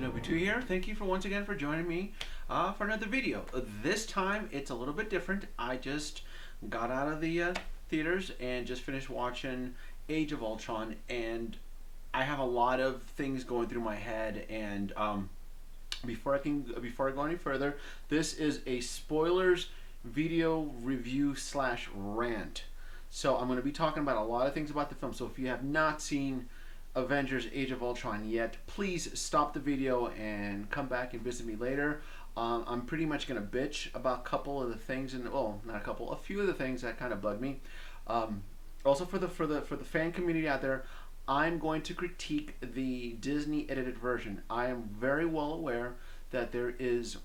Shinobi2 here. Thank you for once again for joining me for another video. This time it's a little bit different. I just got out of the theaters and just finished watching Age of Ultron, and I have a lot of things going through my head. And before I go any further, this is a spoilers video review slash rant. So I'm going to be talking about a lot of things about the film. So if you have not seen Avengers Age of Ultron yet, please stop the video and come back and visit me later. I'm pretty much going to bitch about a couple of the things, and well, not a couple, a few of the things that kind of bug me. Also, for the fan community out there, I'm going to critique the Disney edited version. I am very well aware that there is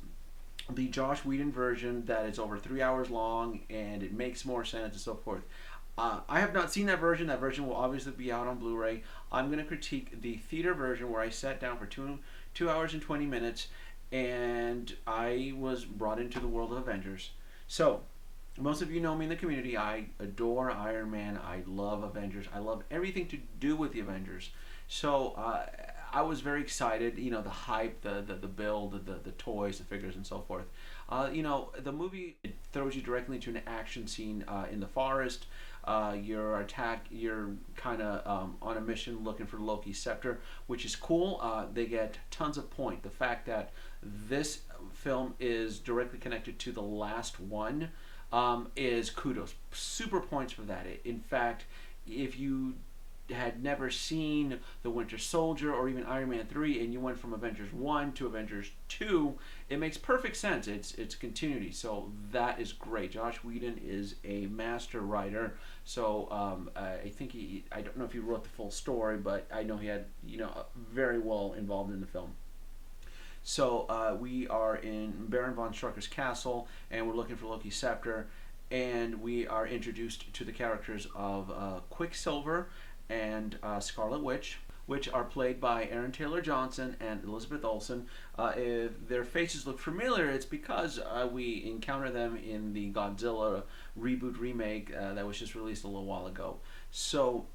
the Joss Whedon version that is over 3 hours long and it makes more sense and so forth. I have not seen that version. That version will obviously be out on Blu-ray. I'm going to critique the theater version where I sat down for 2 hours and 20 minutes and I was brought into the world of Avengers. So, most of you know me in the community. I adore Iron Man. I love Avengers. I love everything to do with the Avengers. So, I was very excited. You know, the hype, the build, the toys, the figures, and so forth. You know, the movie, it throws you directly into an action scene in the forest. You're kind of on a mission looking for Loki's scepter, which is cool. They get tons of point. The fact that this film is directly connected to the last one is kudos. Super points for that. In fact, if you had never seen The Winter Soldier or even Iron Man 3 and you went from Avengers 1 to Avengers 2, it makes perfect sense. It's continuity, so that is great. Joss Whedon is a master writer, so I think I don't know if he wrote the full story, but I know he had, you know, very well involved in the film. So we are in Baron von Strucker's castle and we're looking for Loki's scepter, and we are introduced to the characters of Quicksilver and Scarlet Witch, which are played by Aaron Taylor Johnson and Elizabeth Olsen. If their faces look familiar, it's because we encounter them in the Godzilla reboot remake that was just released a little while ago. So,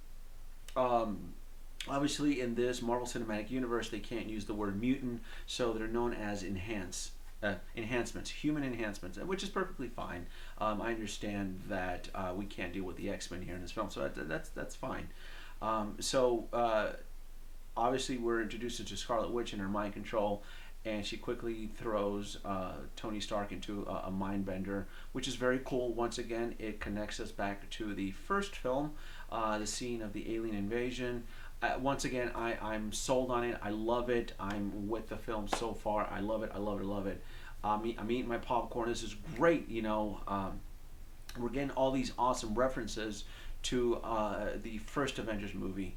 obviously in this Marvel Cinematic Universe, they can't use the word mutant, so they're known as enhancements, human enhancements, which is perfectly fine. I understand that we can't deal with the X-Men here in this film, so that's fine. Obviously we're introduced to Scarlet Witch and her mind control, and she quickly throws Tony Stark into a mind bender, which is very cool. Once again, it connects us back to the first film, the scene of the alien invasion. Once again, I'm sold on it. I love it. I'm with the film so far. I love it. I love it. I love it. I'm eating my popcorn. This is great. You know, we're getting all these awesome references to the first Avengers movie,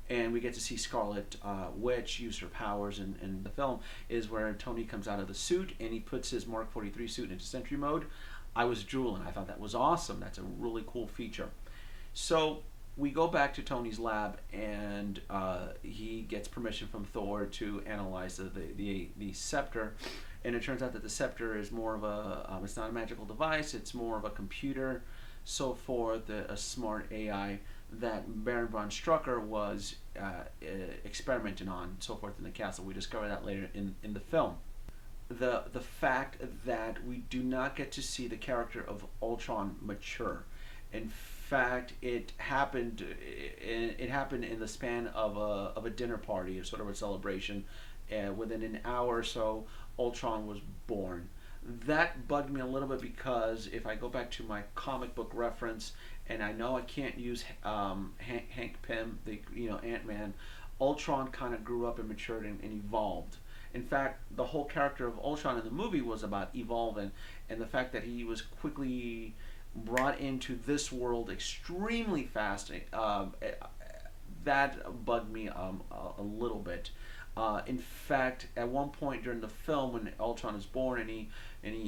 and we get to see Scarlet Witch use her powers. And the film is where Tony comes out of the suit and he puts his Mark 43 suit into Sentry mode. I was drooling. I thought that was awesome. That's a really cool feature. So we go back to Tony's lab, and he gets permission from Thor to analyze the scepter, and it turns out that the scepter is more of a it's not a magical device, it's more of a computer, so forth, a smart AI that Baron von Strucker was experimenting on, so forth, in the castle. We discover that later in the film. The fact that we do not get to see the character of Ultron mature. In fact, it happened in the span of a dinner party, sort of a celebration. Within an hour or so, Ultron was born. That bugged me a little bit because if I go back to my comic book reference, and I know I can't use Hank Pym, the Ant-Man, Ultron kind of grew up and matured and evolved. In fact, the whole character of Ultron in the movie was about evolving, and the fact that he was quickly brought into this world extremely fast, that bugged me a little bit. In fact, at one point during the film, when Ultron is born and he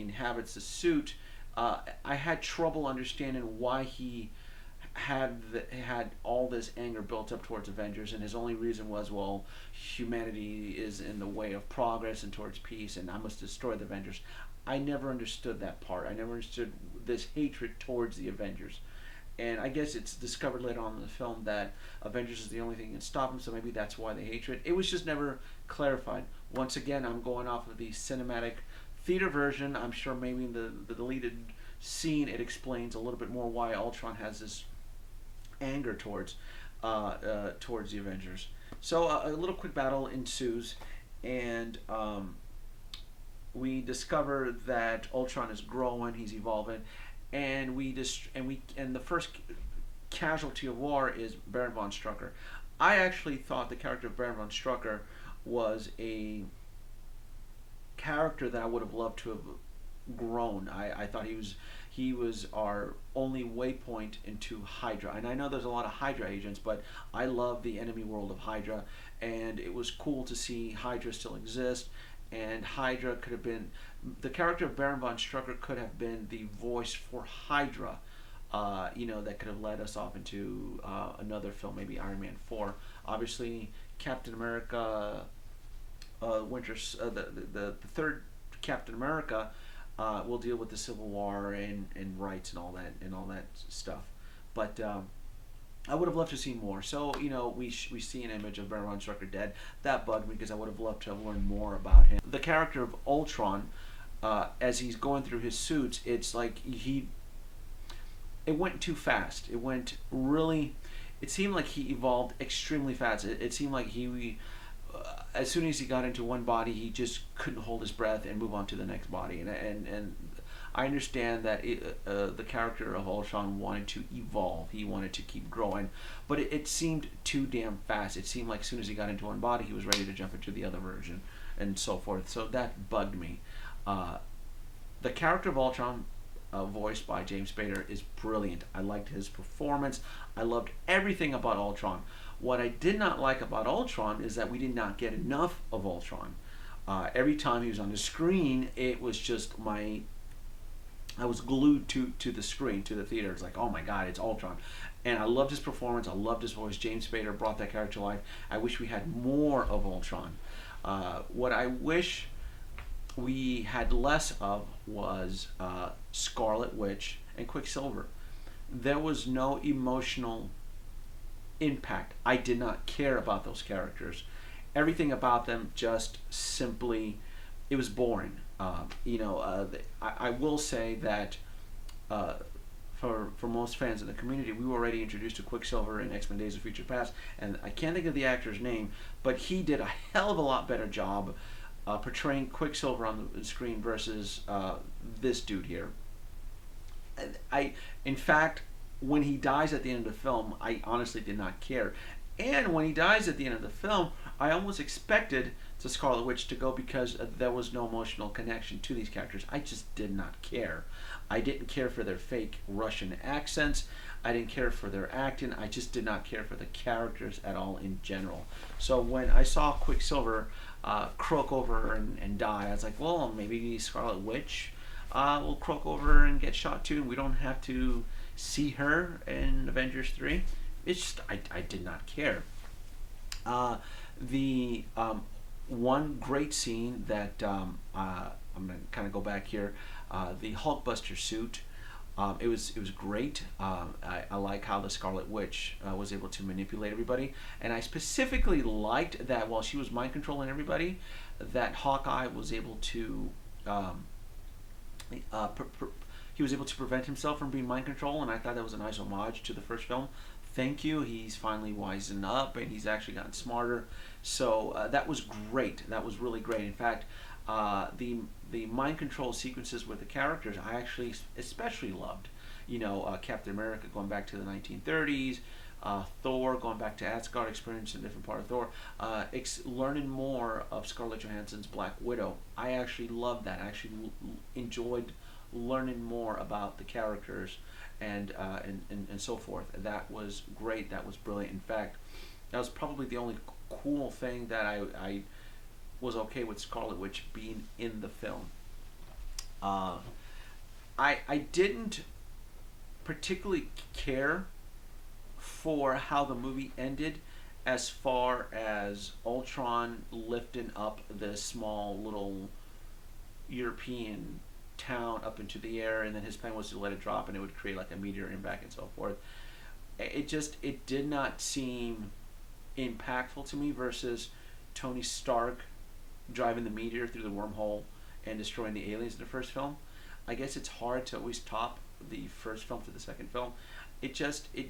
inhabits the suit, I had trouble understanding why he had all this anger built up towards Avengers, and his only reason was, well, humanity is in the way of progress and towards peace, and I must destroy the Avengers. I never understood that part. I never understood this hatred towards the Avengers. And I guess it's discovered later on in the film that Avengers is the only thing that can stop him, so maybe that's why they hatred. It was just never clarified. Once again, I'm going off of the cinematic theater version. I'm sure maybe in the deleted scene it explains a little bit more why Ultron has this anger towards the Avengers. So a little quick battle ensues, and we discover that Ultron is growing, he's evolving, and the first casualty of war is Baron von Strucker. I actually thought the character of Baron von Strucker was a character that I would have loved to have grown. I thought he was our only waypoint into Hydra. And I know there's a lot of Hydra agents, but I love the enemy world of Hydra, and it was cool to see Hydra still exist. And Hydra could have been the character of Baron von Strucker could have been the voice for Hydra. That could have led us off into another film, maybe Iron Man 4. Obviously, Captain America, the third Captain America will deal with the Civil War and rights and all that stuff. But I would have loved to see more. So we see an image of Baron von Strucker dead. That bugged me because I would have loved to have learned more about him. The character of Ultron, as he's going through his suits, it's like it went too fast. It went really. It seemed like he evolved extremely fast. It seemed like as soon as he got into one body, he just couldn't hold his breath and move on to the next body. And I understand that the character of Ultron wanted to evolve. He wanted to keep growing, but it seemed too damn fast. It seemed like as soon as he got into one body, he was ready to jump into the other version, and so forth. So that bugged me. The character of Ultron, voiced by James Spader, is brilliant. I liked his performance. I loved everything about Ultron. What I did not like about Ultron is that we did not get enough of Ultron. Every time he was on the screen, it was just I was glued to the screen, to the theater. It's like, oh my God, it's Ultron. And I loved his performance. I loved his voice. James Spader brought that character to life. I wish we had more of Ultron. What I wish we had less of was Scarlet Witch and Quicksilver. There was no emotional impact. I did not care about those characters. Everything about them just simply, it was boring. I will say that for most fans in the community, we were already introduced to Quicksilver in X-Men Days of Future Past, and I can't think of the actor's name, but he did a hell of a lot better job portraying Quicksilver on the screen versus this dude here. In fact, when he dies at the end of the film, I honestly did not care. And when he dies at the end of the film, I almost expected the Scarlet Witch to go because there was no emotional connection to these characters. I just did not care. I didn't care for their fake Russian accents. I didn't care for their acting. I just did not care for the characters at all in general. So when I saw Quicksilver croak over and die, I was like, well, maybe Scarlet Witch will croak over and get shot too, and we don't have to see her in Avengers 3. It's just, I did not care. The one great scene that I'm going to kind of go back here, the Hulkbuster suit. It was great. I like how the Scarlet Witch was able to manipulate everybody, and I specifically liked that while she was mind controlling everybody, that Hawkeye was able to he was able to prevent himself from being mind controlled, and I thought that was a nice homage to the first film. Thank you. He's finally wising up, and he's actually gotten smarter. So that was great. That was really great. In fact, the mind control sequences with the characters, I actually especially loved. Captain America going back to the 1930s, Thor going back to Asgard, experiencing a different part of Thor, learning more of Scarlett Johansson's Black Widow. I actually loved that. I actually enjoyed learning more about the characters and so forth. That was great. That was brilliant. In fact, that was probably the only cool thing that I was okay with Scarlet Witch being in the film. I didn't particularly care for how the movie ended, as far as Ultron lifting up this small little European town up into the air, and then his plan was to let it drop and it would create like a meteor impact and so forth. It did not seem impactful to me versus Tony Stark driving the meteor through the wormhole and destroying the aliens in the first film. I guess it's hard to always top the first film to the second film. It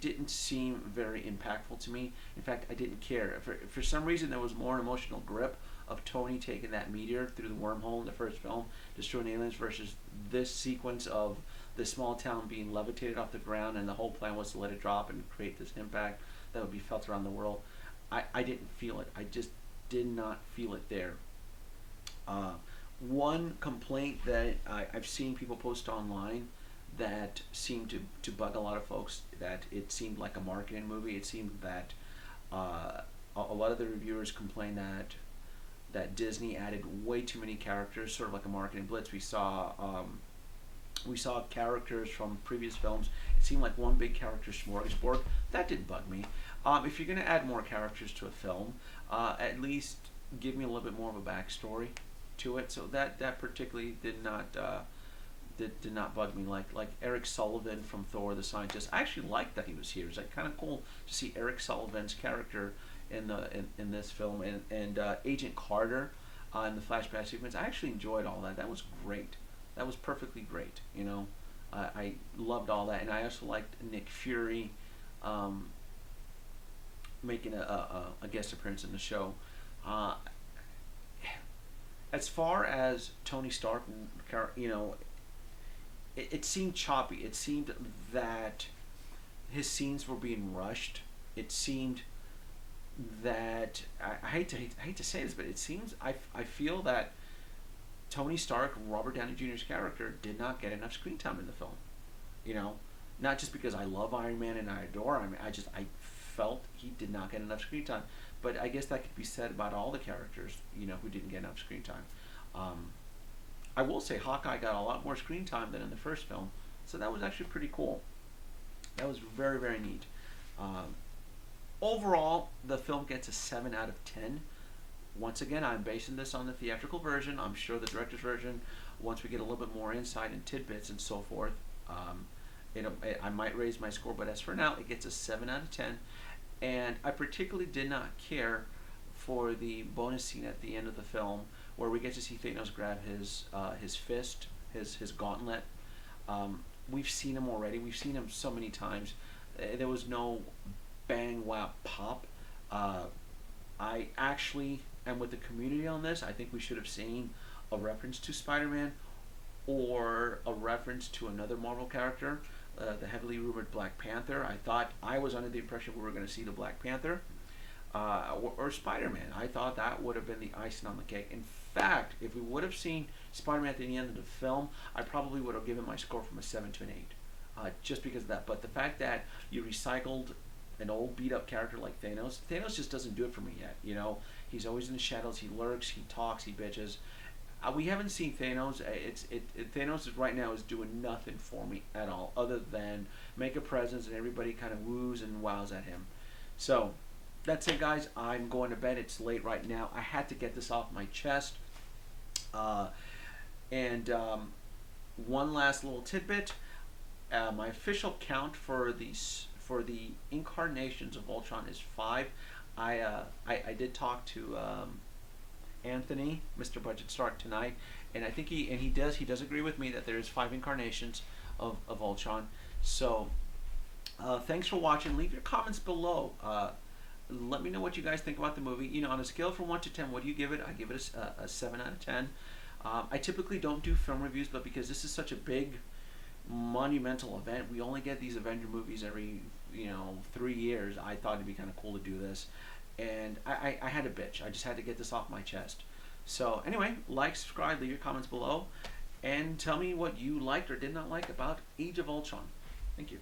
didn't seem very impactful to me. In fact, I didn't care. For some reason, there was more an emotional grip of Tony taking that meteor through the wormhole in the first film, destroying aliens, versus this sequence of the small town being levitated off the ground, and the whole plan was to let it drop and create this impact that would be felt around the world. I didn't feel it. I just did not feel it there. Uh, One complaint that I've seen people post online that seemed to bug a lot of folks, that it seemed like a marketing movie. It seemed that a lot of the reviewers complained that Disney added way too many characters, sort of like a marketing blitz. We saw characters from previous films. It seemed like one big character smorgasbord. That didn't bug me. If you're going to add more characters to a film, at least give me a little bit more of a backstory to it. So that particularly did not bug me. Like Eric Sullivan from Thor the Scientist. I actually liked that he was here. It's like kind of cool to see Eric Sullivan's character in this film, and Agent Carter in the flashback sequence. I actually enjoyed all that. That was great. That was perfectly great. You know, I loved all that, and I also liked Nick Fury making a guest appearance in the show. As far as Tony Stark, you know, it seemed choppy. It seemed that his scenes were being rushed. It seemed that I hate to say this, but it seems I feel that Tony Stark, Robert Downey Jr.'s character, did not get enough screen time in the film. You know, not just because I love Iron Man and I adore Iron Man. I felt he did not get enough screen time. But I guess that could be said about all the characters, you know, who didn't get enough screen time. I will say Hawkeye got a lot more screen time than in the first film, so that was actually pretty cool. That was very, very neat. Overall, the film gets a 7 out of 10. Once again, I'm basing this on the theatrical version. I'm sure the director's version, once we get a little bit more insight and tidbits and so forth, I might raise my score, but as for now, it gets a 7 out of 10. And I particularly did not care for the bonus scene at the end of the film where we get to see Thanos grab his fist, his gauntlet. We've seen him already. We've seen him so many times. There was no bang, wow, pop. I actually am with the community on this. I think we should have seen a reference to Spider-Man or a reference to another Marvel character. The heavily rumored Black Panther. I was under the impression we were going to see the Black Panther or Spider-Man. I thought that would have been the icing on the cake. In fact, if we would have seen Spider-Man at the end of the film, I probably would have given my score from a 7 to an 8, just because of that. But the fact that you recycled an old beat-up character like Thanos just doesn't do it for me yet. You know, he's always in the shadows. He lurks. He talks. He bitches. We haven't seen Thanos. Thanos is right now is doing nothing for me at all, other than make a presence and everybody kind of woos and wows at him. So that's it, guys. I'm going to bed. It's late right now. I had to get this off my chest. And one last little tidbit: my official count for the incarnations of Ultron is 5. I did talk to Anthony, Mr. Budget Stark, tonight, and I think he does agree with me that there's 5 incarnations of Ultron. So thanks for watching. Leave your comments below. Let me know what you guys think about the movie. You know, on a scale from 1 to 10, what do you give it? I give it a 7 out of 10. I typically don't do film reviews, but because this is such a big, monumental event, we only get these Avenger movies every 3 years. I thought it'd be kind of cool to do this, and I had to bitch. I just had to get this off my chest. So anyway, like, subscribe, leave your comments below, and tell me what you liked or did not like about Age of Ultron. Thank you.